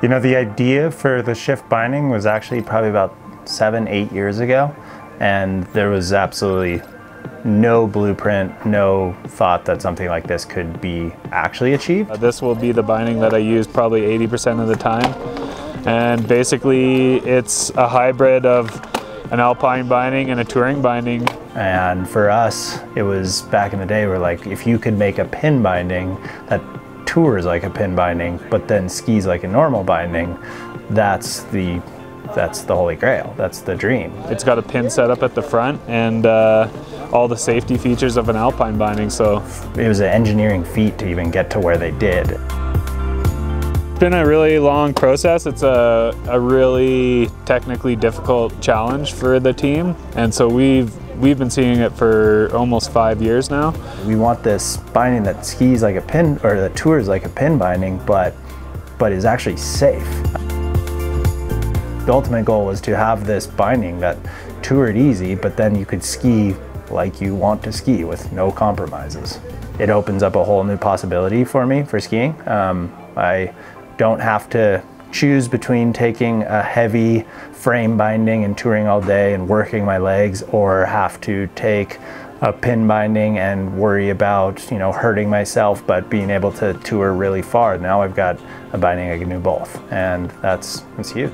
You know, the idea for the shift binding was actually probably about 7-8 years ago, and there was absolutely no blueprint, no thought that something like this could be actually achieved. This will be the binding that I use probably 80% of the time, and basically it's a hybrid of an alpine binding and a touring binding. And for us, it was back in the day where, like, if you could make a pin binding that tours like a pin binding but then skis like a normal binding, that's the holy grail. That's the dream. It's got a pin setup at the front and all the safety features of an alpine binding, so it was an engineering feat to even get to where they did. It's been a really long process. It's a really technically difficult challenge for the team, and so we've been seeing it for almost 5 years now. We want this binding that skis like a pin, or that tours like a pin binding, but is actually safe. The ultimate goal was to have this binding that toured easy, but then you could ski like you want to ski with no compromises. It opens up a whole new possibility for me for skiing. I don't have to choose between taking a heavy frame binding and touring all day and working my legs, or have to take a pin binding and worry about, you know, hurting myself but being able to tour really far. Now I've got a binding I can do both, and that's huge.